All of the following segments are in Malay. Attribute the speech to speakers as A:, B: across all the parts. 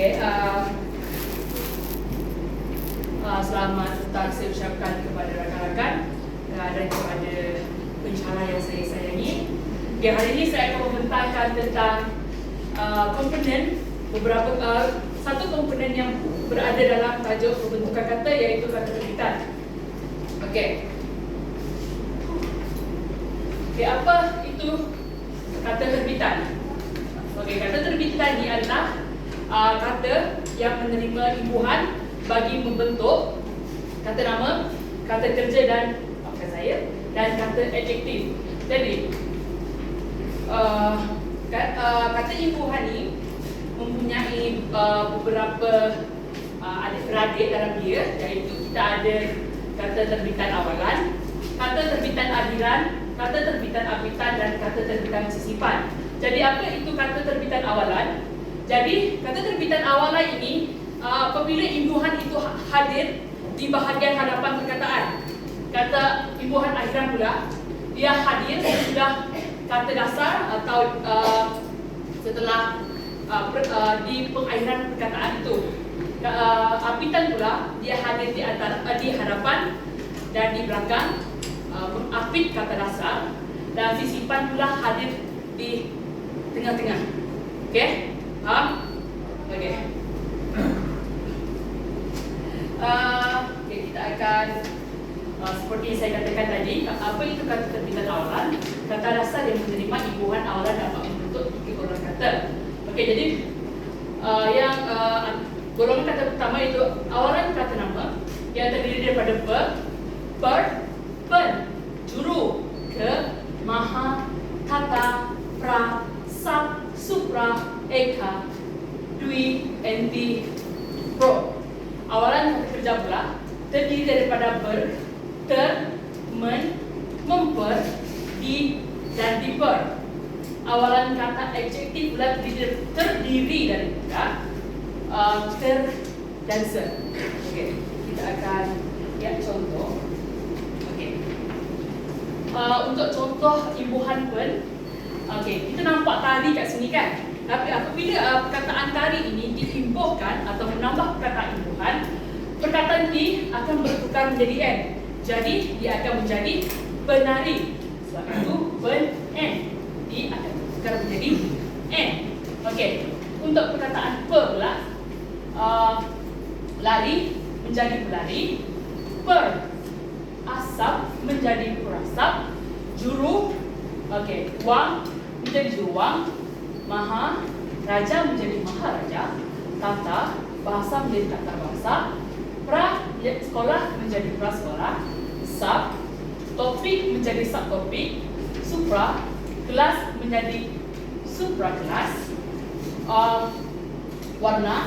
A: Okey, selamat datang saya ucapkan kepada rakan-rakan dan kepada pencara yang saya sayangi. Okay, hari ini saya akan membentangkan tentang komponen beberapa satu komponen yang berada dalam tajuk pembentukan kata, iaitu kata terbitan. Okey. Okey, apa itu kata terbitan? Okey, kata terbitan ini adalah kata yang menerima imbuhan bagi membentuk kata nama, kata kerja dan maafkan saya, dan kata adjektif. Jadi kata imbuhan ini mempunyai beberapa adik-beradik dalam dia, iaitu kita ada kata terbitan awalan, kata terbitan akhiran, kata terbitan apitan, dan kata terbitan sisipan. Jadi apa itu kata terbitan awalan? Jadi kata terbitan awalan ini apabila imbuhan itu hadir di bahagian hadapan perkataan. Kata imbuhan akhiran pula, dia hadir sudah kata dasar atau setelah di pengakhiran perkataan itu. Apitan pula dia hadir di hadapan dan di belakang mengapit kata dasar, dan sisipan pula hadir di tengah-tengah. Okey? Faham? Okey. Kita akan seperti yang saya katakan tadi, apa itu kata terbitan awalan? Kata dasar yang menerima imbuhan awalan dapat membentuk tiga golongan kata. Okey, jadi golongan kata pertama itu awalan kata nama yang terdiri daripada per, pen, juru, ke, maha, kata, pra, sub, supra, eka, dwi, enti, pro. Awalan kata kerja pula terdiri daripada ber, ter, men, memper, di, dan diper. Awalan kata adjektif pula terdiri daripada ter dan se. Okey, kita akan lihat contoh. Okey. Untuk contoh imbuhan pen, okey, kita nampak tari kat sini kan? Tapi apabila perkataan tari ini diimbuhkan atau menambah perkataan imbuhan, perkataan di akan bertukar menjadi n. Jadi dia akan menjadi penari. Sebab itu pen, di akan bertukar menjadi n. Okey. Untuk perkataan pula, lari menjadi pelari, per, asap menjadi perasap, juru, okey, wang menjadi juruwang, maha, raja menjadi maharaja, tata, bahasa menjadi tata bahasa, pra, sekolah menjadi prasekolah, sub, topik menjadi subtopik, supra, kelas menjadi supra kelas, warna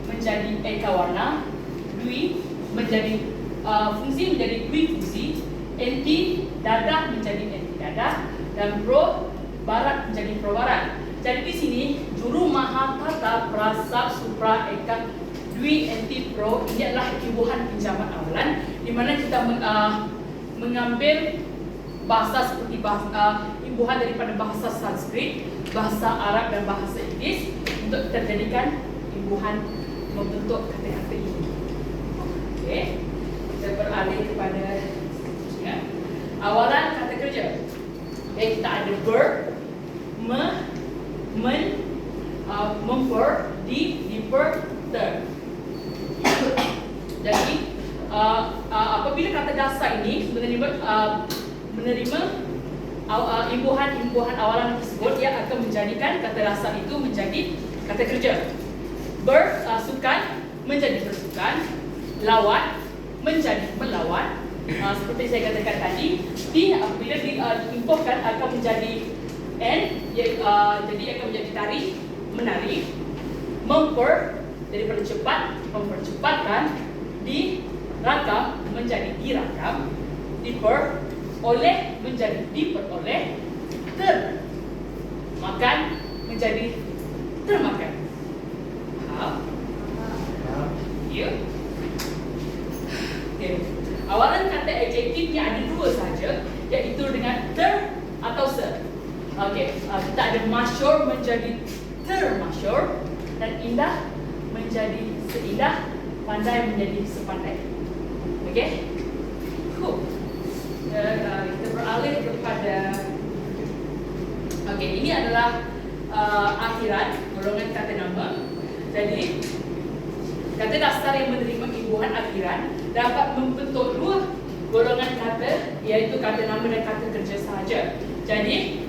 A: menjadi eka warna, dwi menjadi fungsi menjadi dwi fungsi, enti dadah menjadi enti dadah, dan pro barat menjadi pro barat. Jadi di sini juru, maha, kata, prasab, supra, eka, dwi, enti, pro ini adalah imbuhan pinjaman awalan, di mana kita mengambil bahasa seperti imbuhan daripada bahasa Sanskrit, bahasa Arab, dan bahasa Inggris untuk kita jadikan imbuhan membentuk kata-kata ini. Okey, kita beralih kepada awalan kata kerja. Okey, kita ada ber, men, memper, di, diper, ter. Jadi apabila kata dasar ini menerima imbuhan awalan tersebut, dia akan menjadikan kata dasar itu menjadi kata kerja. Sukan menjadi bersukan, lawan menjadi melawan. Seperti saya katakan tadi, apabila diimbuhkan akan menjadi n, jadi akan menjadi tari, menari, memper daripada cepat, mempercepatkan, dirakam menjadi dirakam, diper, oleh menjadi diperoleh, termakan menjadi termakan. Faham? Ya. Okay. Awalan kata adjektifnya ada dua saja, iaitu dengan ter atau se. Okey, kita ada masyhur menjadi termasyhur, dan indah menjadi menjadi seindah, pandai menjadi sepandai. Okey? Cool. Kita beralih kepada okey, ini adalah akhiran golongan kata nama. Jadi kata dasar yang menerima imbuhan akhiran dapat membentuk dua golongan kata, iaitu kata nama dan kata kerja sahaja. Jadi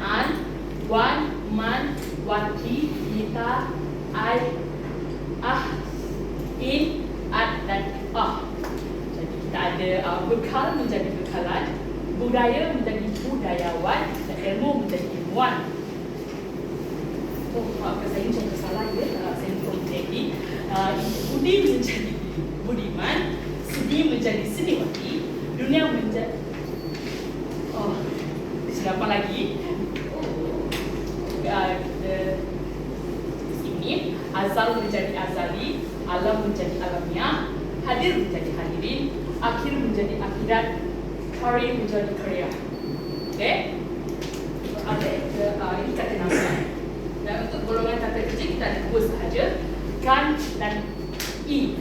A: an, wan, man, wati, kita, ai, in, at dan Jadi kita ada bekal menjadi bekalan, budaya menjadi budayawan dan ilmu menjadi ilmuwan. Maafkan saya contoh salah ya, saya lupa jadi budi menjadi budiman, seni menjadi seniwati, dunia menjadi siapa lagi? Ini azal menjadi azali, alam menjadi alamiah, hadir menjadi hadirin, akhir menjadi akhirat, karya menjadi karya. Okey? Ini kata nama. Dan untuk golongan kata kerja kita ada dua sahaja, kan dan i.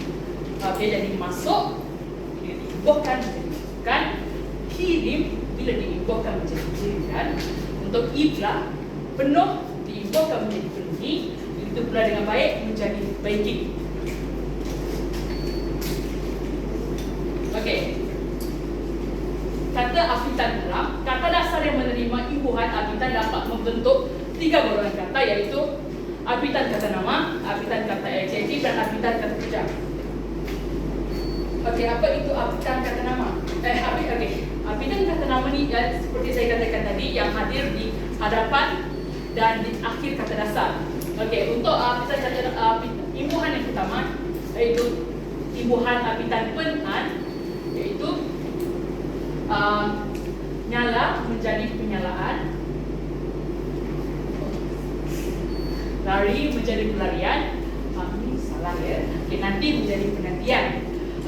A: Okey, jadi masuk, bila diibuhkan menjadi masukan, kirim bila diibuhkan menjadi kiriman. Untuk i pula, penuh diibuhkan menjadi penuhi, itu pula dengan baik menjadi baiki. Okey. Kata afitan pula, kata dasar yang menerima imbuhan afitan dapat membentuk tiga golongan kata, iaitu afitan kata nama, afitan kata adjektif dan afitan kata kerja. Okey, apa itu afitan kata nama? Afitan kata nama ni seperti saya katakan tadi, yang hadir di hadapan dan di akhir kata dasar. Okey, untuk afitan kata imbuhan yang pertama, iaitu imbuhan afitan penan, iaitu nyala menjadi penyalaan, lari menjadi pelarian. Ini salah ya. Okey, nanti menjadi penantian.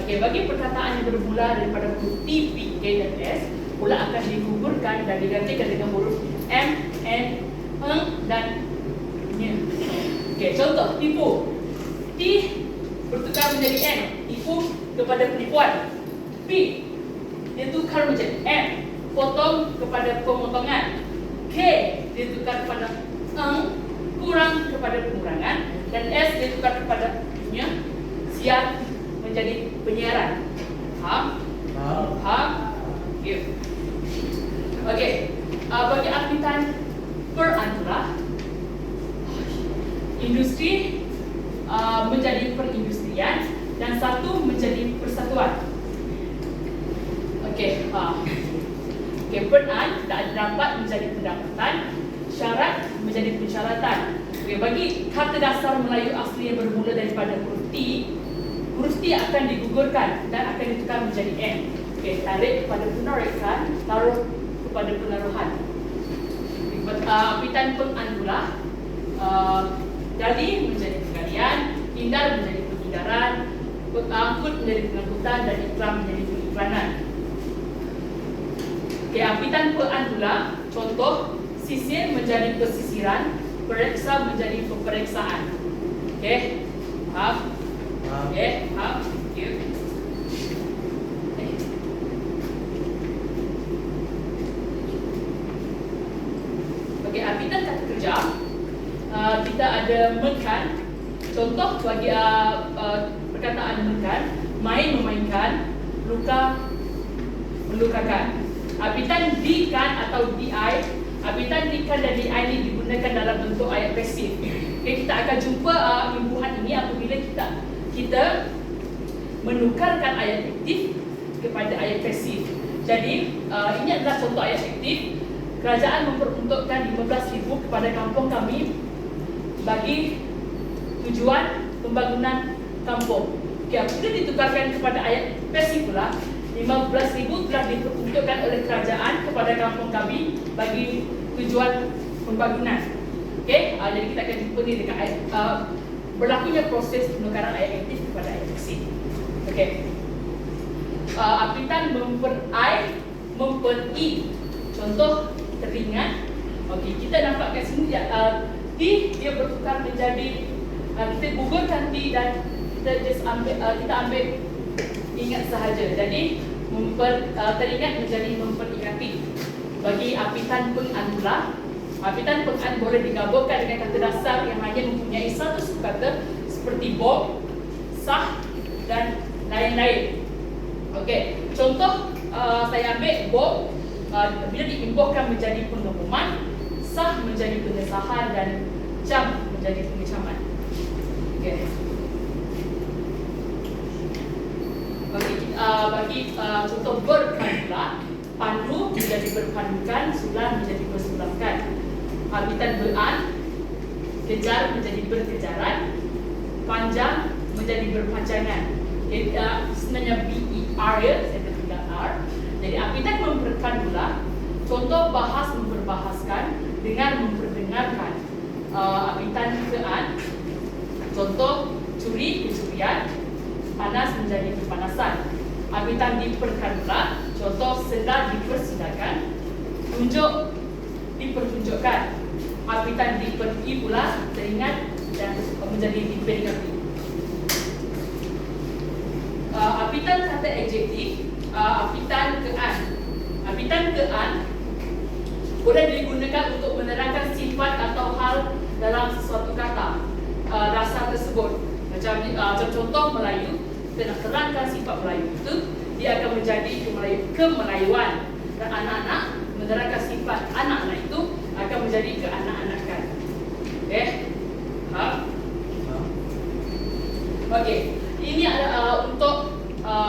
A: Okey, bagi perkataan yang bermula daripada huruf T, P, K dan S, pula akan digugurkan dan digantikan dengan huruf M, N, Eng dan Nya. Okey, contoh tipu. T bertukar menjadi N, tipu kepada penipuan. P dia tukar menjadi M, potong kepada pemotongan. K dia tukar kepada Eng, kurang kepada pengurangan, dan S dia tukar kepada Nya, siar menjadi penyiaran. Faham? Faham? Ya. Okey. Bagi afitan perantara, industri menjadi perindustrian dan satu menjadi persatuan. Okey. Okey, peran dapat menjadi pendapatan, syarat menjadi persyaratan. Okey, bagi kata dasar Melayu asli yang bermula daripada huruf T akan digugurkan dan akan ditukar menjadi N. Okey, tarik kepada penarikan, taruh kepada penaruhan. Afitan penganggula, jadi menjadi penggalian, hindar menjadi penghindaran, angkut menjadi pengangkutan, dan ikram menjadi pengiklanan. Okey, afitan penganggula, contoh sisir menjadi pesisiran, periksa menjadi peperiksaan. Okey, faham? Okey, faham? Thank you. Okey, afitan kata kerja, kita ada mekan. Contoh bagi perkataan mekan, main memainkan, luka melukakan. Afitan dikan atau di, afitan dikan dan di ini digunakan dalam bentuk ayat pasif. Okay, kita akan jumpa imbuhan ini apabila kita menukarkan ayat aktif kepada ayat pasif. Jadi ini adalah contoh ayat aktif. Kerajaan memperuntukkan 15,000 kepada kampung kami bagi tujuan pembangunan kampung. Okay, apabila ditukarkan kepada ayat pasif pula, 15,000 telah diperuntukkan oleh kerajaan kepada kampung kami bagi tujuan pembangunan. Okey, jadi kita akan jumpa ni dekat ayat berlakunya proses penukaran ayat aktif kepada ayat pasif. Okey. Afitan memper-i. Contoh teringat. Okey, kita nampak kat sini dia dia bertukar menjadi kita gugurkan T dan kita ambil ingat sahaja. Jadi teringat menjadi memperingati. Bagi apitan pengan pula, apitan pengan boleh digabungkan dengan kata dasar yang hanya mempunyai satu suku kata seperti bob, sah dan lain-lain. Okey, contoh saya ambil bob bila diimbuhkan menjadi pengumuman, sah menjadi pengesahan dan jam menjadi pengecaman. Okey. Bagi contoh berpan pula, pandu menjadi berpandukan, sulan menjadi bersulakan. Habitan beran, kejar menjadi berkejaran, panjang menjadi berpanjangan. Sebenarnya BER ya, saya tertinggal R. Jadi habitan memperkan pula, contoh bahas memperbahaskan, dengar memperdengarkan. Habitan kean, contoh curi kecurian, panas menjadi kepanasan. Habitan diperkan pula, contoh sedar dipersedahkan, tunjuk dipertunjukkan. Habitan dipergi pula, teringat dan menjadi diperingati. Habitan kata adjektif, habitan kean. Habitan kean boleh digunakan untuk menerangkan sifat atau hal dalam sesuatu kata, rasa tersebut. Macam contoh Melayu, kita nak terangkan sifat Melayu itu, dia akan menjadi kemelayuan. Dan anak-anak, menerangkan sifat anak-anak itu akan menjadi keanak-anakan. Okey, ini adalah untuk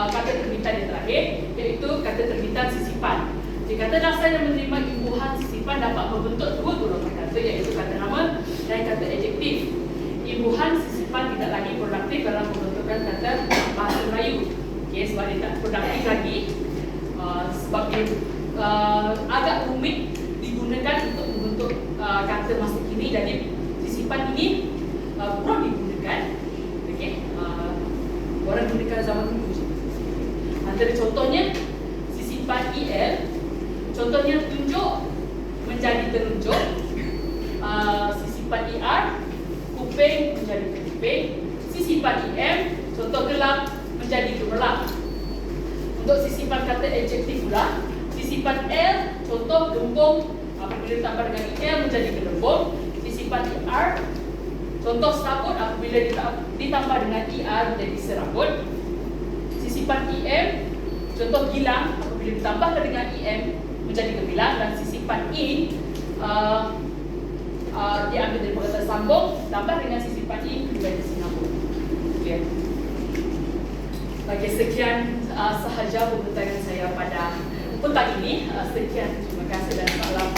A: kata terbitan yang terakhir, iaitu kata terbitan sisipan. Jadi kata dasar yang menerima imbuhan sisipan dapat membentuk dua golongan kata, iaitu kata nama dan kata adjektif. Imbuhan sisipan tidak lagi produktif dalam pembentukan kata bahasa Melayu. Okey, sebab dia tak produktif lagi, sebab dia agak rumit digunakan untuk membentuk kata masa kini. Jadi sisipan ini kurang digunakan. Okey, orang gunakan zaman dulu. Antara contohnya sisipan EL, contohnya tunjuk menjadi terunjuk. Sisipan ER, kuping menjadi kuping. Sisipan EM, contoh gelap menjadi gemerlap. Untuk sisipan kata adjektif pula, sisipan L, contoh gembung, apabila ditambah dengan EL menjadi gelembung. Sisipan ER, contoh serabut, apabila ditambah dengan ER menjadi serabut. Sisipan EM, contoh gilang, apabila ditambahkan dengan EM menjadi gemilang. Dan sisipan in, dia ambil dari kata sambung, tambah dengan sisipan in menjadi sinambung. Okay. Bagi sekian sahaja pembentaran saya pada petang ini. Sekian, terima kasih dan salam.